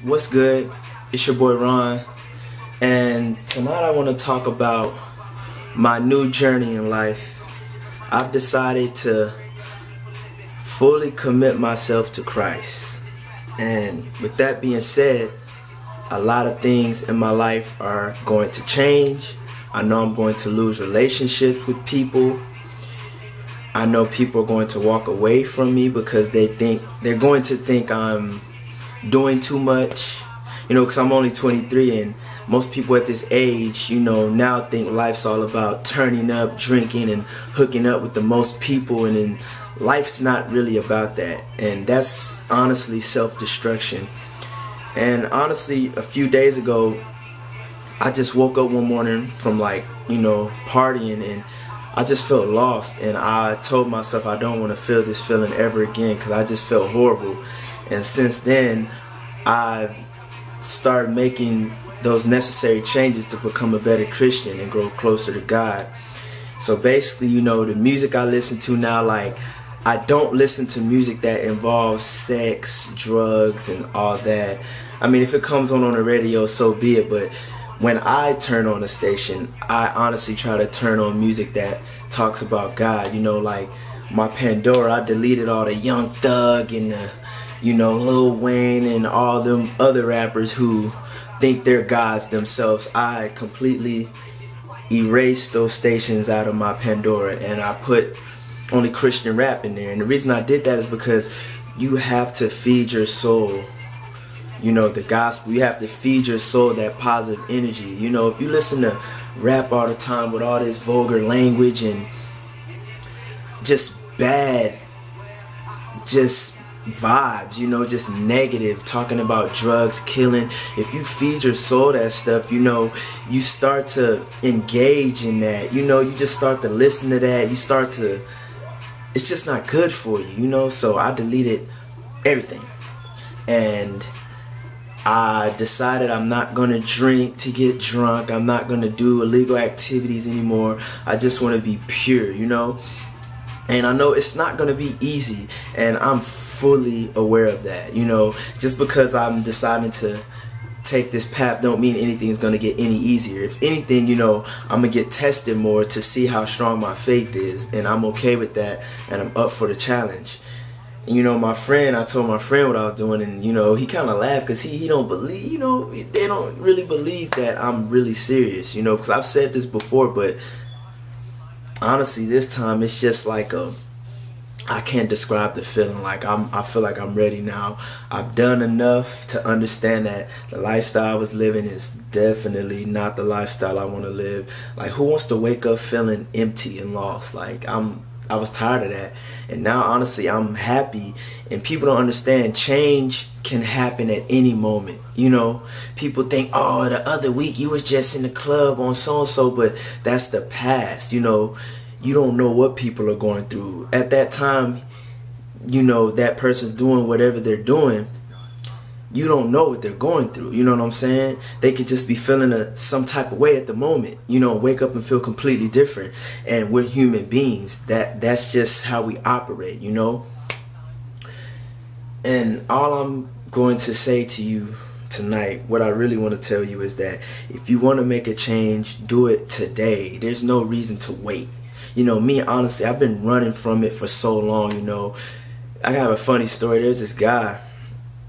What's good? It's your boy Ron, and tonight I want to talk about my new journey in life. I've decided to fully commit myself to Christ, and with that being said, a lot of things in my life are going to change. I know I'm going to lose relationships with people. I know people are going to walk away from me because they're going to think I'm doing too much, because I'm only 23, and most people at this age, now think life's all about turning up, drinking, and hooking up with the most people, and then life's not really about that, and that's honestly self-destruction. And honestly, a few days ago, I just woke up one morning from partying, and I just felt lost, and I told myself I don't want to feel this feeling ever again because I just felt horrible. And since then, I started making those necessary changes to become a better Christian and grow closer to God. So basically, the music I listen to now, I don't listen to music that involves sex, drugs, and all that. I mean, if it comes on the radio, so be it, but when I turn on a station, I honestly try to turn on music that talks about God. Like my Pandora, I deleted all the Young Thug and Lil Wayne and all them other rappers who think they're gods themselves. I completely erased those stations out of my Pandora, and I put only Christian rap in there. And the reason I did that is because you have to feed your soul, the gospel. You have to feed your soul that positive energy. If you listen to rap all the time with all this vulgar language and just bad, just vibes, just negative, talking about drugs, killing. If you feed your soul that stuff, you start to engage in that. You just start to listen to that. It's just not good for you, So I deleted everything, and I decided I'm not gonna drink to get drunk. I'm not gonna do illegal activities anymore. I just want to be pure, And I know it's not gonna be easy, and I'm fully aware of that. Just because I'm deciding to take this path don't mean anything's gonna get any easier. If anything, I'm gonna get tested more to see how strong my faith is, and I'm okay with that, and I'm up for the challenge. My friend, I told my friend what I was doing, and he kind of laughed because he don't believe, they don't really believe that I'm really serious, because I've said this before, but honestly, this time it's just I can't describe the feeling. I feel like I'm ready now. I've done enough to understand that the lifestyle I was living is definitely not the lifestyle I want to live. Who wants to wake up feeling empty and lost? I was tired of that, and now honestly I'm happy. And people don't understand change can happen at any moment. People think, oh, the other week you was just in the club on so and so, but that's the past. You don't know what people are going through at that time. That person's doing whatever they're doing. You don't know what they're going through. You know what I'm saying? They could just be feeling some type of way at the moment. Wake up and feel completely different. And we're human beings. That's just how we operate. And all I'm going to say to you tonight, what I really want to tell you is that if you want to make a change, do it today. There's no reason to wait. Me, honestly, I've been running from it for so long. I have a funny story. There's this guy,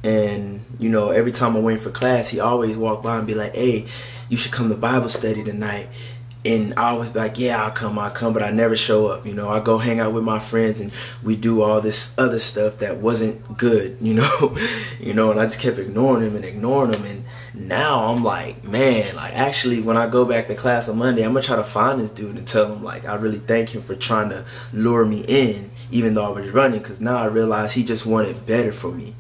and every time I'm waiting for class, he always walk by and be like, hey, you should come to Bible study tonight. And I always be like, yeah, I'll come, but I never show up. I go hang out with my friends, and we do all this other stuff that wasn't good, and I just kept ignoring him, and now I'm like, man, actually when I go back to class on Monday, I'm gonna try to find this dude and tell him I really thank him for trying to lure me in, even though I was running, because now I realize he just wanted better for me.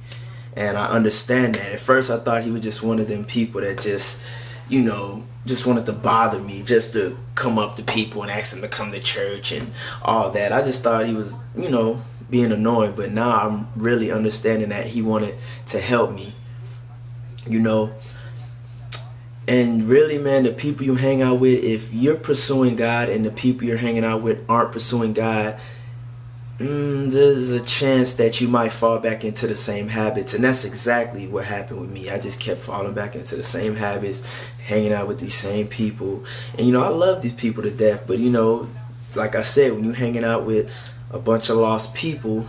And I understand that. At first I thought he was just one of them people that just wanted to bother me, just to come up to people and ask them to come to church and all that. I just thought he was, being annoying, but now I'm really understanding that he wanted to help me, And really, man, the people you hang out with, if you're pursuing God and the people you're hanging out with aren't pursuing God, there's a chance that you might fall back into the same habits. And that's exactly what happened with me. I just kept falling back into the same habits, hanging out with these same people. And, you know, I love these people to death. But, you know, like I said, when you're hanging out with a bunch of lost people,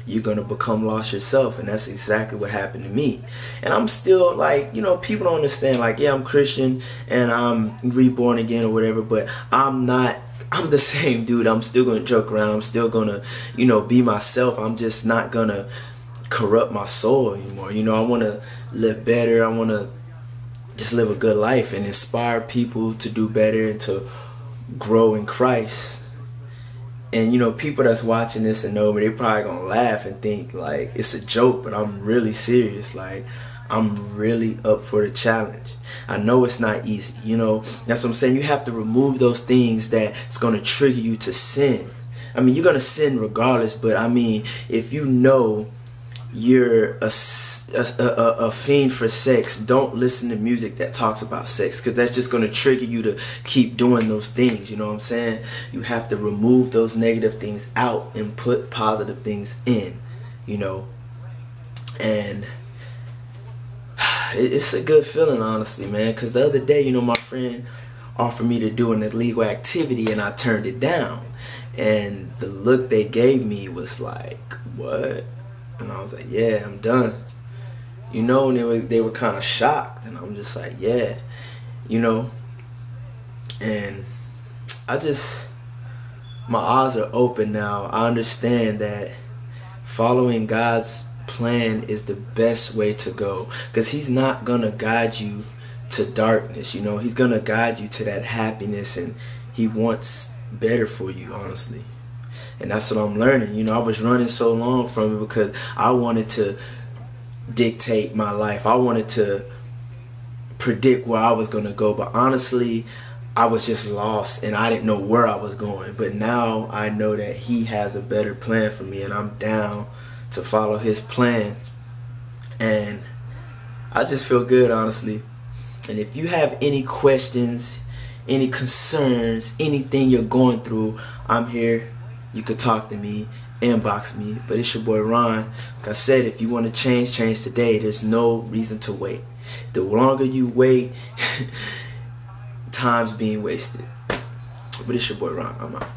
you're going to become lost yourself. And that's exactly what happened to me. And I'm still like, you know, people don't understand. Like, yeah, I'm Christian and I'm reborn again or whatever. But I'm the same dude. I'm still going to joke around. I'm still going to, you know, be myself. I'm just not going to corrupt my soul anymore. You know, I want to live better. I want to just live a good life and inspire people to do better and to grow in Christ. And, you know, people that's watching this and know me, they probably going to laugh and think, like, it's a joke, but I'm really serious. Like, I'm really up for the challenge. I know it's not easy, you know. That's what I'm saying. You have to remove those things that's going to trigger you to sin. I mean, you're going to sin regardless, but I mean, if you know you're a fiend for sex, don't listen to music that talks about sex, because that's just going to trigger you to keep doing those things. You know what I'm saying? You have to remove those negative things out and put positive things in, you know. And it's a good feeling, honestly, man, because the other day, you know, my friend offered me to do an illegal activity and I turned it down. And the look they gave me was like, what? And I was like, yeah, I'm done. You know, and they were kind of shocked. And I'm just like, yeah, you know. And my eyes are open now. I understand that following God's plan is the best way to go, because he's not gonna guide you to darkness. You know, he's gonna guide you to that happiness, and he wants better for you, honestly. And that's what I'm learning. You know, I was running so long from it because I wanted to dictate my life. I wanted to predict where I was gonna go, but honestly, I was just lost and I didn't know where I was going. But now I know that he has a better plan for me, and I'm down to follow his plan. And I just feel good, honestly. And if you have any questions, any concerns, anything you're going through, I'm here. You could talk to me, inbox me. But it's your boy Ron. Like I said, if you want to change today. There's no reason to wait. The longer you wait, time's being wasted. But it's your boy Ron. I'm out.